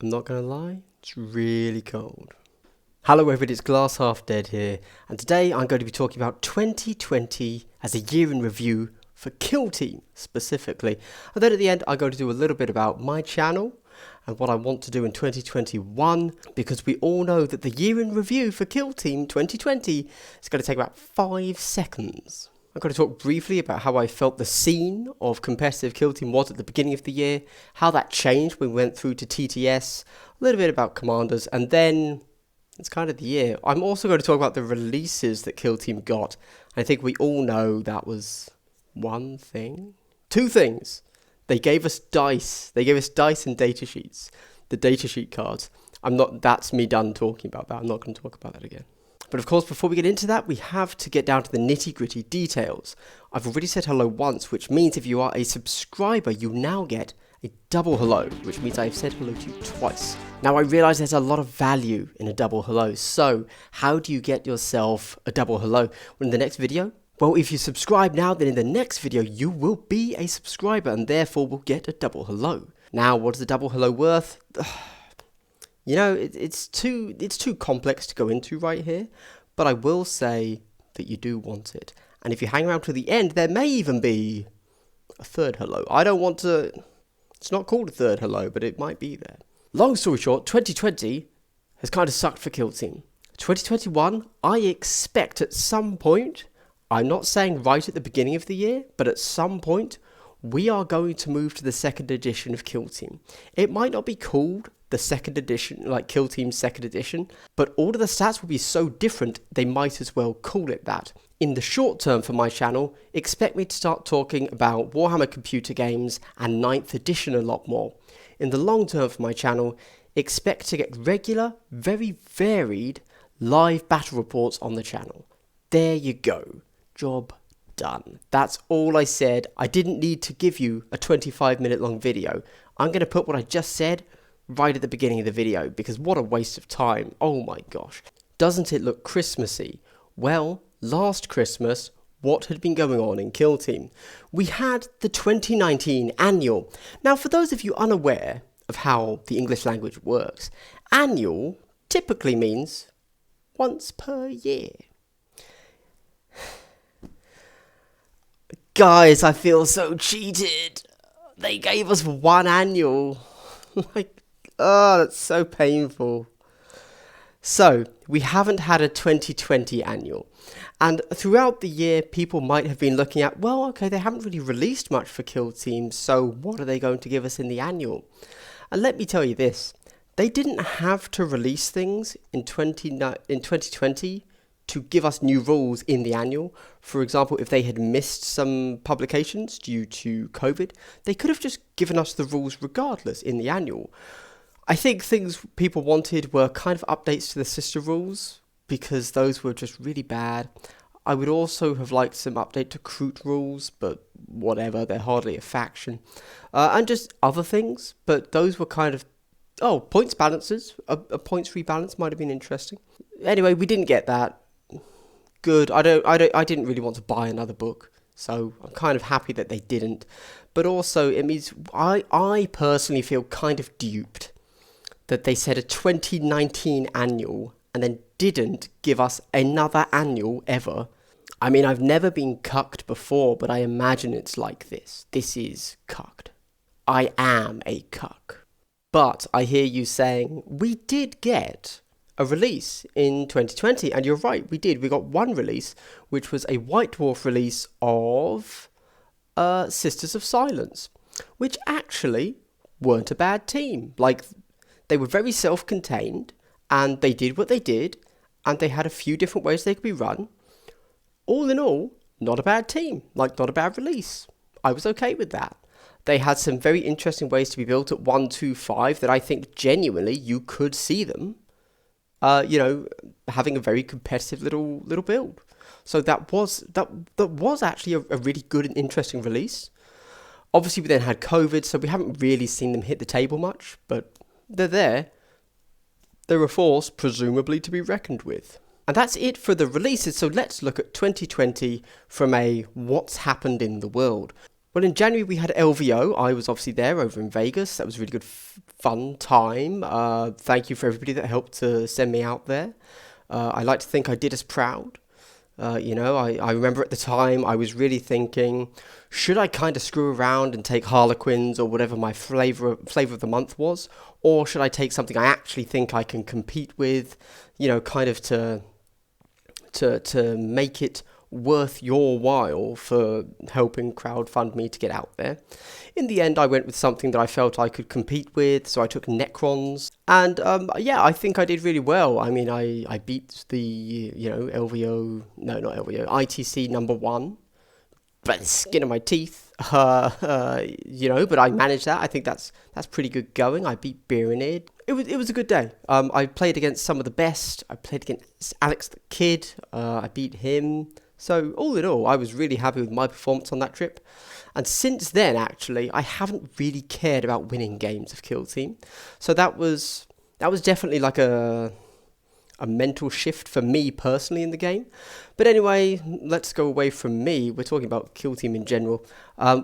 I'm not gonna lie, it's really cold. Hello everybody, it's Glass Half Dead here, and today I'm going to be talking about 2020 as a year in review for Kill Team specifically. And then at the end I'm going to do a little bit about my channel and what I want to do in 2021, because we all know that the year in review for Kill Team 2020 is going to take about 5 seconds. I'm going to talk briefly about how I felt the scene of competitive Kill Team was at the beginning of the year, how that changed when we went through to TTS, a little bit about Commanders, and then it's kind of the year. I'm also going to talk about the releases that Kill Team got. I think we all know that was one thing. 2 things. They gave us dice. They gave us dice and datasheets. The datasheet cards. That's me done talking about that. I'm not going to talk about that again. But of course, before we get into that, we have to get down to the nitty-gritty details. I've already said hello once, which means if you are a subscriber, you now get a double hello, which means I've said hello to you twice. Now, I realise there's a lot of value in a double hello, so how do you get yourself a double hello? Well, in the next video? Well, if you subscribe now, then in the next video, you will be a subscriber and therefore will get a double hello. Now, what is the double hello worth? You know, it's too complex to go into right here, but I will say that you do want it. And if you hang around to the end, there may even be a third hello. I don't want to... It's not called a third hello, but it might be there. Long story short, 2020 has kind of sucked for Kill Team. 2021, I expect at some point, I'm not saying right at the beginning of the year, but at some point, we are going to move to the 2nd edition of Kill Team. It might not be called the 2nd edition, like Kill Team's 2nd edition, but all of the stats will be so different, they might as well call it that. In the short term for my channel, expect me to start talking about Warhammer computer games and 9th edition a lot more. In the long term for my channel, expect to get regular, very varied, live battle reports on the channel. There you go. Job done. That's all I said. I didn't need to give you a 25-minute long video. I'm going to put what I just said right at the beginning of the video, because what a waste of time. Oh my gosh. Doesn't it look Christmassy? Well, last Christmas, what had been going on in Kill Team? We had the 2019 annual. Now, for those of you unaware of how the English language works, annual typically means once per year. Guys, I feel so cheated. They gave us one annual. Oh, that's so painful. So, we haven't had a 2020 annual. And throughout the year, people might have been looking at, well, okay, they haven't really released much for Kill Team, so what are they going to give us in the annual? And let me tell you this, they didn't have to release things in 2020 to give us new rules in the annual. For example, if they had missed some publications due to COVID, they could have just given us the rules regardless in the annual. I think things people wanted were kind of updates to the sister rules, because those were just really bad. I would also have liked some update to Kroot rules, but whatever, they're hardly a faction. And just other things, but those were kind of... Oh, points balances. A points rebalance might have been interesting. Anyway, we didn't get that. Good. I didn't really want to buy another book, so I'm kind of happy that they didn't. But also, it means I personally feel kind of duped that they said a 2019 annual and then didn't give us another annual ever. I mean, I've never been cucked before, but I imagine it's like this. This is cucked. I am a cuck. But I hear you saying, we did get a release in 2020, and you're right, we did. We got one release, which was a White Dwarf release of Sisters of Silence, which actually weren't a bad team. Like, they were very self-contained, and they did what they did, and they had a few different ways they could be run. All in all, not a bad team, like not a bad release. I was okay with that. They had some very interesting ways to be built at 1-2-5 that I think genuinely you could see them, having a very competitive little build. So that was actually a really good and interesting release. Obviously, we then had COVID, so we haven't really seen them hit the table much, but they're there. They're a force, presumably, to be reckoned with. And that's it for the releases, so let's look at 2020 from a what's happened in the world. Well, in January we had LVO. I was obviously there over in Vegas. That was a really good, fun time. Thank you for everybody that helped to send me out there. I like to think I did us proud. I remember at the time I was really thinking, should I kind of screw around and take Harlequins or whatever my flavor of the month was, or should I take something I actually think I can compete with, kind of to make it worth your while for helping crowdfund me to get out there. In the end, I went with something that I felt I could compete with, so I took Necrons, and I think I did really well. I mean, I beat the LVO, no, not LVO, ITC #1 by the skin of my teeth, but I managed that. I think that's pretty good going. I beat Beerinid. It was a good day. I played against some of the best. I played against Alex the Kid. I beat him. So all in all, I was really happy with my performance on that trip. And since then, actually, I haven't really cared about winning games of Kill Team. So that was definitely like a mental shift for me personally in the game. But anyway, let's go away from me. We're talking about Kill Team in general.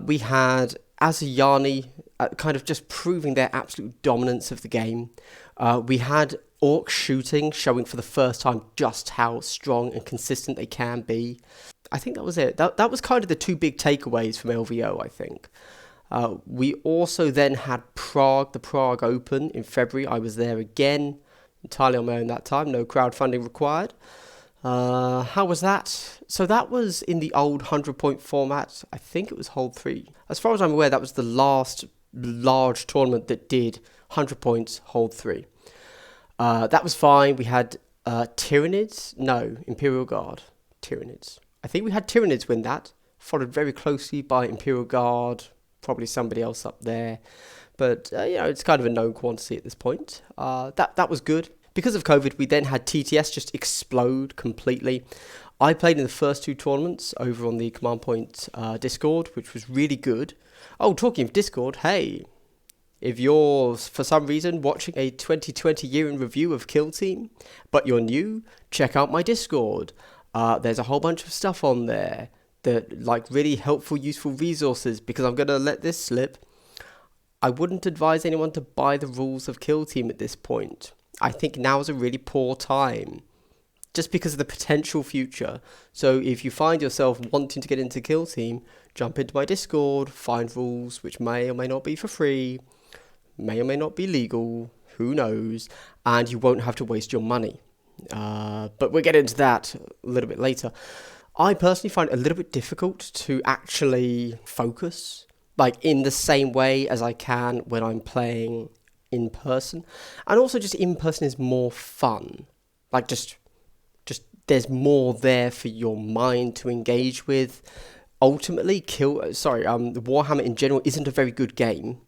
We had Azayani kind of just proving their absolute dominance of the game. We had Orc shooting, showing for the first time just how strong and consistent they can be. I think that was it. That was kind of the two big takeaways from LVO, I think. We also then had Prague, the Prague Open in February. I was there again, entirely on my own that time, no crowdfunding required. How was that? So that was in the old 100-point format. I think it was Hold 3. As far as I'm aware, that was the last large tournament that did 100 points, Hold 3. That was fine. We had Tyranids. No, Imperial Guard. Tyranids. I think we had Tyranids win that, followed very closely by Imperial Guard, probably somebody else up there. But, it's kind of a known quantity at this point. That was good. Because of COVID, we then had TTS just explode completely. I played in the first two tournaments over on the Command Point Discord, which was really good. Oh, talking of Discord, hey, if you're, for some reason, watching a 2020 year in review of Kill Team, but you're new, check out my Discord. There's a whole bunch of stuff on there that, like, really helpful, useful resources, because I'm going to let this slip. I wouldn't advise anyone to buy the rules of Kill Team at this point. I think now is a really poor time, just because of the potential future. So if you find yourself wanting to get into Kill Team, jump into my Discord, find rules which may or may not be for free, may or may not be legal, who knows, and you won't have to waste your money. But we'll get into that a little bit later. I personally find it a little bit difficult to actually focus, like in the same way as I can when I'm playing in person. And also just in person is more fun. Like just there's more there for your mind to engage with. Ultimately, Warhammer in general isn't a very good game.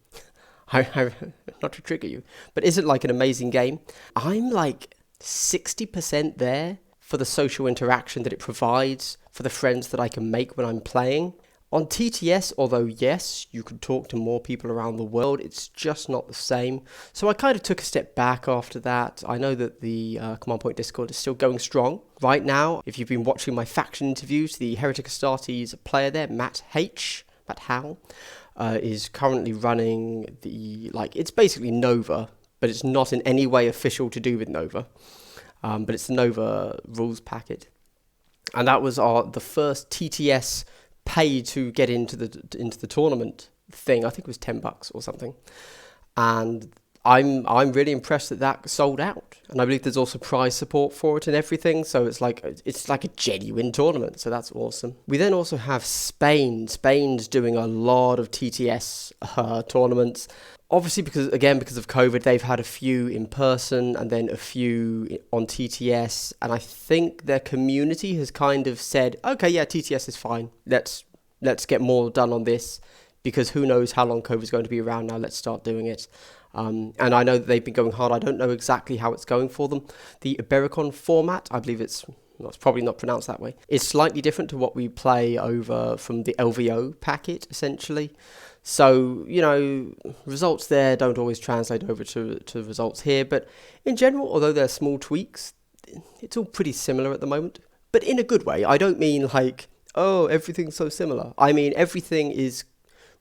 Not to trigger you, but isn't like an amazing game. I'm like 60% there for the social interaction that it provides, for the friends that I can make when I'm playing. On TTS, although yes, you could talk to more people around the world, it's just not the same. So I kind of took a step back after that. I know that the Command Point Discord is still going strong. Right now, if you've been watching my faction interviews, the Heretic Astartes player there, Matt Howell, is currently running it's basically Nova, but it's not in any way official to do with Nova. But it's the Nova rules packet. And that was the first TTS pay to get into the tournament thing. I think it was $10 or something. And I'm really impressed that sold out. And I believe there's also prize support for it and everything. So it's like a genuine tournament. So that's awesome. We then also have Spain. Spain's doing a lot of TTS tournaments. Obviously, because of COVID, they've had a few in person and then a few on TTS. And I think their community has kind of said, okay, yeah, TTS is fine. Let's get more done on this, because who knows how long COVID's going to be around now. Let's start doing it. And I know that they've been going hard. I don't know exactly how it's going for them. The Ibericon format, I believe it's probably not pronounced that way. It's slightly different to what we play over from the LVO packet, essentially. So, results there don't always translate over to results here. But in general, although they're small tweaks, it's all pretty similar at the moment. But in a good way. I don't mean like, oh, everything's so similar. I mean, everything is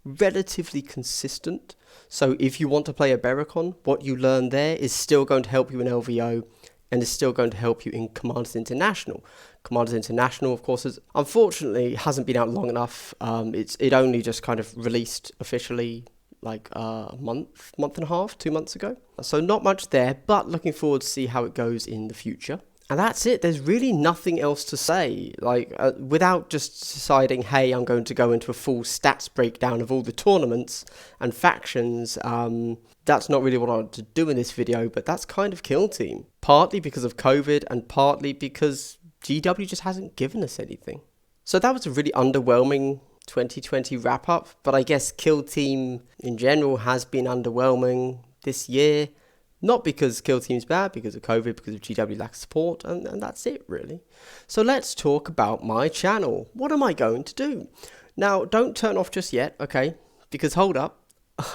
relatively consistent. So if you want to play a Bericon, what you learn there is still going to help you in LVO and is still going to help you in Commanders International. Commanders International, of course, unfortunately hasn't been out long enough. It only just kind of released officially like a month and a half, 2 months ago. So not much there, but looking forward to see how it goes in the future. And that's it. There's really nothing else to say. Like, without just deciding, hey, I'm going to go into a full stats breakdown of all the tournaments and factions. That's not really what I want to do in this video, but that's kind of Kill Team. Partly because of COVID and partly because GW just hasn't given us anything. So that was a really underwhelming 2020 wrap up, but I guess Kill Team in general has been underwhelming this year. Not because Kill Team's bad, because of COVID, because of GW lack of support, and that's it really. So let's talk about my channel. What am I going to do? Now, don't turn off just yet, okay? Because hold up.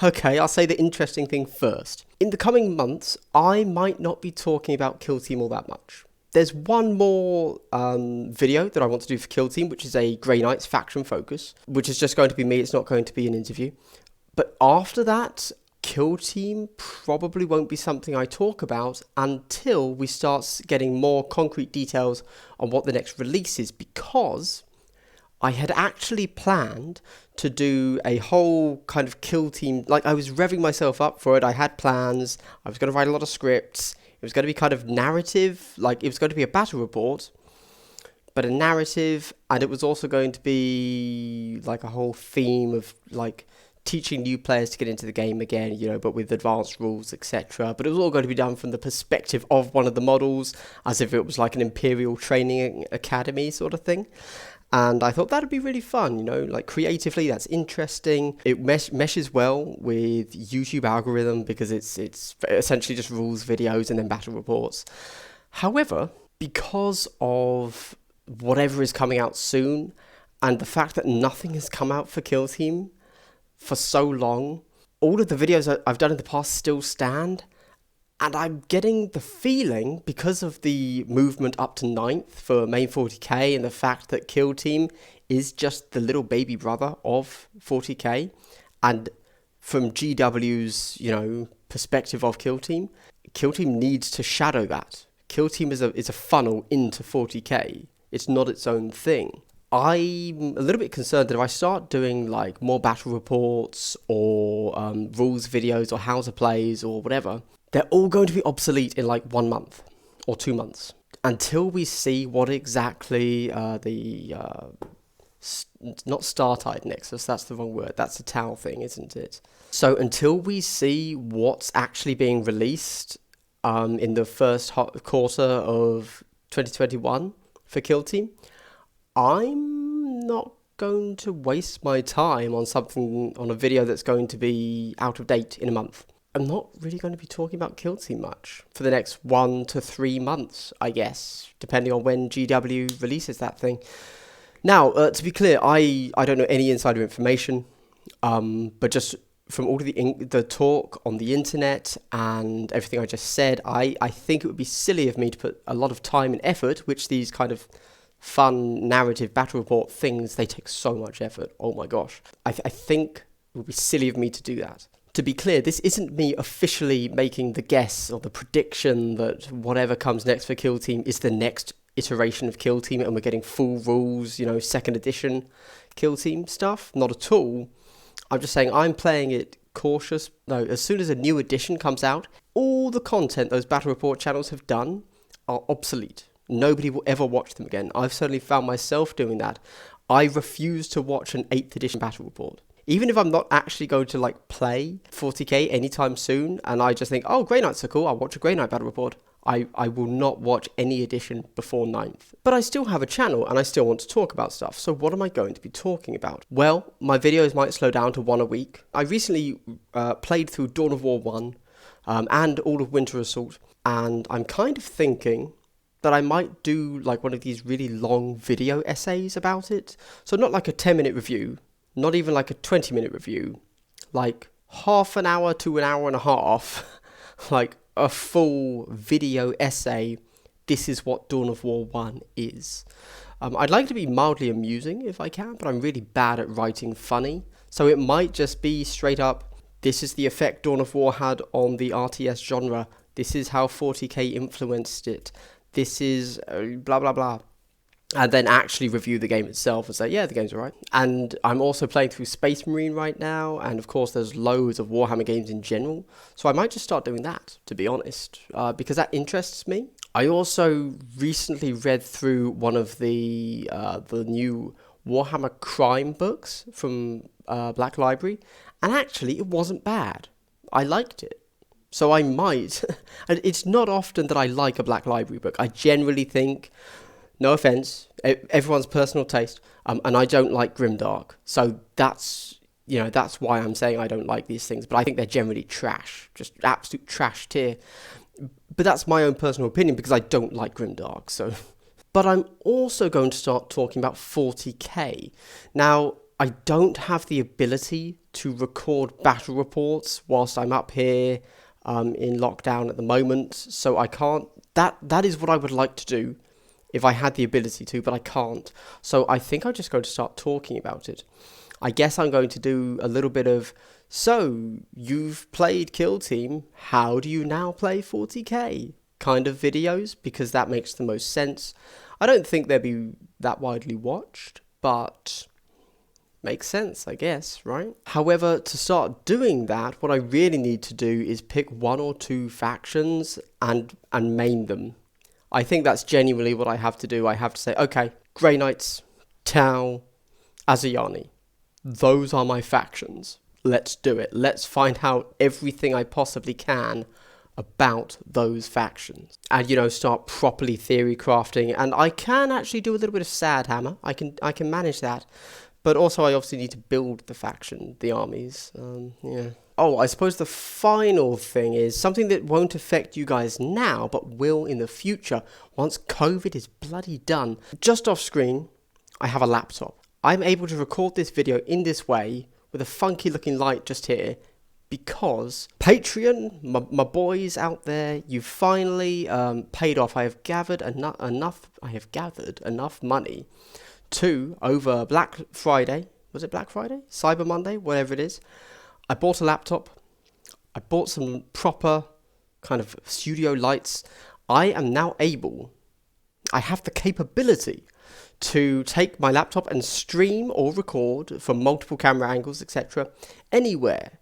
Okay, I'll say the interesting thing first. In the coming months, I might not be talking about Kill Team all that much. There's one more video that I want to do for Kill Team, which is a Grey Knights faction focus, which is just going to be me. It's not going to be an interview. But after that, Kill Team probably won't be something I talk about until we start getting more concrete details on what the next release is, because I had actually planned to do a whole kind of Kill Team, like I was revving myself up for it. I had plans, I was going to write a lot of scripts, it was going to be kind of narrative, like it was going to be a battle report, but a narrative, and it was also going to be like a whole theme of like teaching new players to get into the game again, you know, but with advanced rules, etc. But it was all going to be done from the perspective of one of the models, as if it was like an Imperial training academy sort of thing. And I thought that'd be really fun, you know, like creatively, that's interesting. It meshes well with YouTube algorithm because it's essentially just rules videos and then battle reports. However, because of whatever is coming out soon and the fact that nothing has come out for Kill Team for so long, all of the videos I've done in the past still stand, and I'm getting the feeling, because of the movement up to 9th for main 40k and the fact that Kill Team is just the little baby brother of 40k, and from GW's, you know, perspective of Kill Team needs to shadow that. Kill Team is a funnel into 40k. It's not its own thing. I'm a little bit concerned that if I start doing like more battle reports or rules videos or how to plays or whatever, they're all going to be obsolete in like 1 month or 2 months until we see what exactly not Star-Tide Nexus, that's the wrong word, that's a Tau thing, isn't it? So until we see what's actually being released in the first quarter of 2021 for Kill Team, I'm not going to waste my time on a video that's going to be out of date in a month. I'm not really going to be talking about Kill Team much for the next 1 to 3 months, I guess, depending on when GW releases that thing. Now, to be clear, I don't know any insider information, but just from all of the talk on the internet and everything I just said, I think it would be silly of me to put a lot of time and effort, which these kind of fun narrative battle report things, they take so much effort. Oh my gosh. I think it would be silly of me to do that. To be clear, this isn't me officially making the guess or the prediction that whatever comes next for Kill Team is the next iteration of Kill Team and we're getting full rules, you know, 2nd edition Kill Team stuff. Not at all. I'm just saying I'm playing it cautious. No, as soon as a new edition comes out, all the content those battle report channels have done are obsolete. Nobody will ever watch them again. I've certainly found myself doing that. I refuse to watch an 8th edition battle report. Even if I'm not actually going to like play 40k anytime soon and I just think, oh, Grey Knights are cool, I'll watch a Grey Knight battle report, I will not watch any edition before 9th. But I still have a channel and I still want to talk about stuff. So what am I going to be talking about? Well, my videos might slow down to 1 a week. I recently played through Dawn of War 1 and all of Winter Assault. And I'm kind of thinking that I might do like one of these really long video essays about it. So not like a 10-minute review, not even like a 20-minute review, like half an hour to an hour and a half, like a full video essay. This is what Dawn of War 1 is. I'd like to be mildly amusing if I can, but I'm really bad at writing funny. So it might just be straight up, this is the effect Dawn of War had on the RTS genre. This is how 40k influenced it. This is blah, blah, blah. And then actually review the game itself and say, yeah, the game's alright. And I'm also playing through Space Marine right now, and of course there's loads of Warhammer games in general, so I might just start doing that, to be honest, because that interests me. I also recently read through one of the new Warhammer crime books from Black Library, and actually it wasn't bad. I liked it. So I might, and it's not often that I like a Black Library book. I generally think, no offense, everyone's personal taste, and I don't like grimdark. So that's why I'm saying I don't like these things. But I think they're generally trash, just absolute trash tier. But that's my own personal opinion because I don't like grimdark. So, but I'm also going to start talking about 40k. Now, I don't have the ability to record battle reports whilst I'm up here in lockdown at the moment, so I can't. That is what I would like to do if I had the ability to, but I can't. So I think I'm just going to start talking about it. I guess I'm going to do a little bit of, so you've played Kill Team, how do you now play 40k kind of videos, because that makes the most sense. I don't think they'll be that widely watched, but makes sense, I guess, right? However, to start doing that, what I really need to do is pick one or two factions and main them. I think that's genuinely what I have to do. I have to say, okay, Grey Knights, Tau, Azayani. Those are my factions. Let's do it. Let's find out everything I possibly can about those factions. And, start properly theory crafting. And I can actually do a little bit of Sadhammer. I can manage that. But also I obviously need to build the faction, the armies. Yeah. Oh, I suppose the final thing is something that won't affect you guys now, but will in the future, once COVID is bloody done. Just off screen, I have a laptop. I'm able to record this video in this way, with a funky looking light just here, because Patreon, my boys out there, you finally paid off. I have gathered enough money to, over Black Friday, was it Black Friday? Cyber Monday, whatever it is. I bought a laptop, I bought some proper kind of studio lights. I am now I have the capability to take my laptop and stream or record from multiple camera angles, etc., anywhere.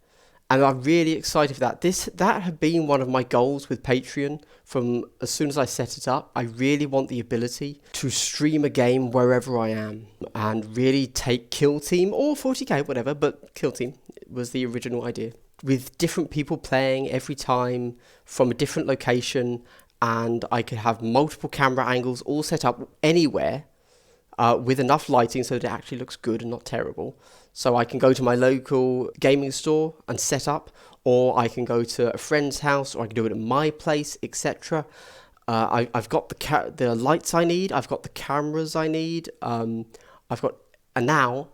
And I'm really excited for that. That had been one of my goals with Patreon from as soon as I set it up. I really want the ability to stream a game wherever I am and really take Kill Team or 40k, whatever, but Kill Team was the original idea. With different people playing every time from a different location, and I could have multiple camera angles all set up anywhere with enough lighting so that it actually looks good and not terrible. So I can go to my local gaming store and set up, or I can go to a friend's house, or I can do it at my place, etc. I've got the lights I need. I've got the cameras I need. And now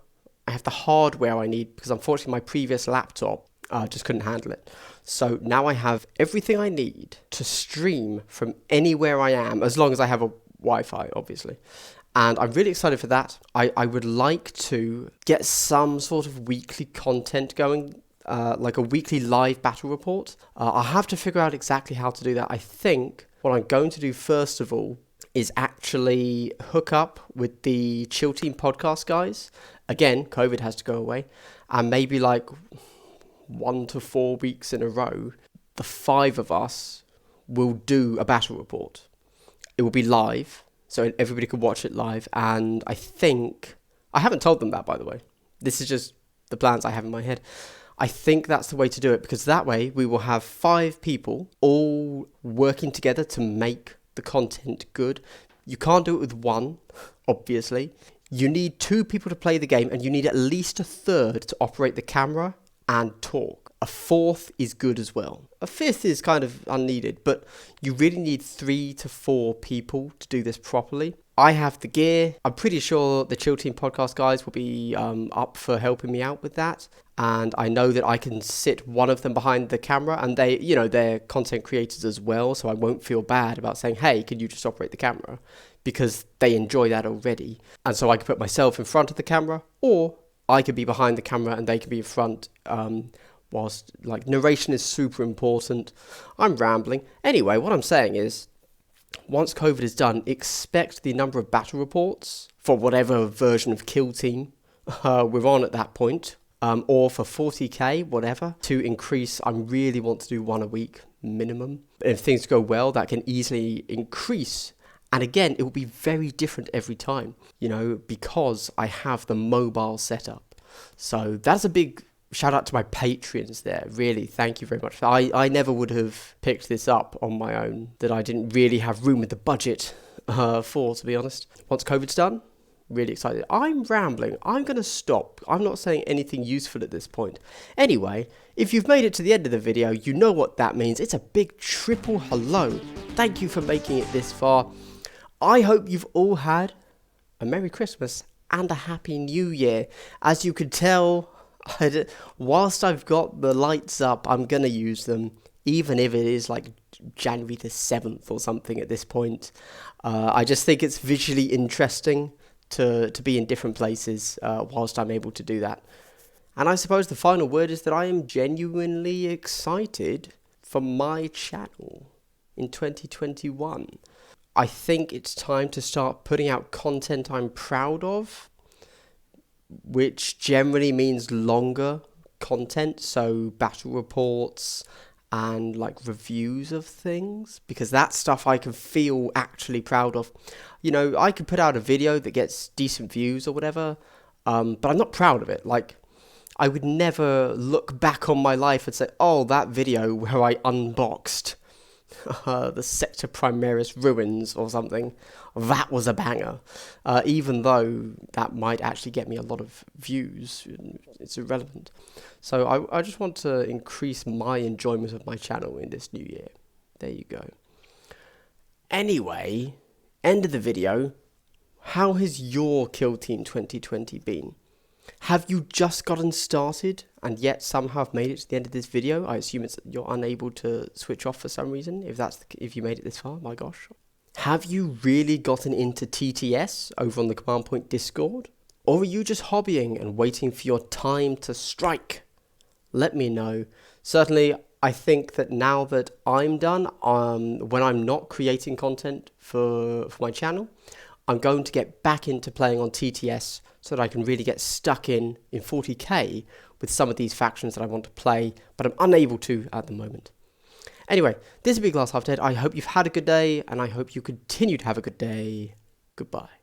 I have the hardware I need, because unfortunately my previous laptop just couldn't handle it. So now I have everything I need to stream from anywhere I am, as long as I have a Wi-Fi, obviously. And I'm really excited for that. I would like to get some sort of weekly content going, like a weekly live battle report. I'll have to figure out exactly how to do that. I think what I'm going to do first of all is actually hook up with the Chill Team podcast guys. Again, COVID has to go away. And maybe like 1 to 4 weeks in a row, the 5 of us will do a battle report. It will be live, so everybody could watch it live. And I think, I haven't told them that, by the way. This is just the plans I have in my head. I think that's the way to do it, because that way we will have 5 people all working together to make the content good. You can't do it with one, obviously. You need 2 people to play the game, and you need at least a third to operate the camera and talk. A 4th is good as well. A 5th is kind of unneeded, but you really need 3 to 4 people to do this properly. I have the gear. I'm pretty sure the Chill Team podcast guys will be up for helping me out with that. And I know that I can sit one of them behind the camera, and they're content creators as well, so I won't feel bad about saying, hey, can you just operate the camera? Because they enjoy that already. And so I can put myself in front of the camera, or I could be behind the camera and they could be in front, whilst like narration is super important. I'm rambling. Anyway, what I'm saying is, once COVID is done, expect the number of battle reports for whatever version of Kill Team we're on at that point, or for 40k, whatever, to increase. I really want to do one a week minimum. If things go well, that can easily increase. And again, it will be very different every time, you know, because I have the mobile setup. So that's a big shout out to my Patreons there. Really, thank you very much. I never would have picked this up on my own, that I didn't really have room with the budget for, to be honest. Once COVID's done, really excited. I'm rambling. I'm going to stop. I'm not saying anything useful at this point. Anyway, if you've made it to the end of the video, you know what that means. It's a big triple hello. Thank you for making it this far. I hope you've all had a Merry Christmas and a Happy New Year. As you could tell, whilst I've got the lights up, I'm going to use them, even if it is like January the 7th or something at this point. I just think it's visually interesting to be in different places whilst I'm able to do that. And I suppose the final word is that I am genuinely excited for my channel in 2021. I think it's time to start putting out content I'm proud of, which generally means longer content, so battle reports and like reviews of things, because that's stuff I can feel actually proud of. You know, I could put out a video that gets decent views or whatever, but I'm not proud of it. Like, I would never look back on my life and say, oh, that video where I unboxed the Sector Primaris ruins or something, that was a banger. Even though that might actually get me a lot of views, it's irrelevant. So I just want to increase my enjoyment of my channel in this new year. There you go. Anyway, end of the video. How has your Kill Team 2020 been? Have you just gotten started and yet somehow have made it to the end of this video? I assume you're unable to switch off for some reason, if you made it this far, my gosh. Have you really gotten into TTS over on the Command Point Discord? Or are you just hobbying and waiting for your time to strike? Let me know. Certainly, I think that now that I'm done, when I'm not creating content for my channel, I'm going to get back into playing on TTS so that I can really get stuck in 40k with some of these factions that I want to play, but I'm unable to at the moment. Anyway, this has been Glass Half Dead. I hope you've had a good day, and I hope you continue to have a good day. Goodbye.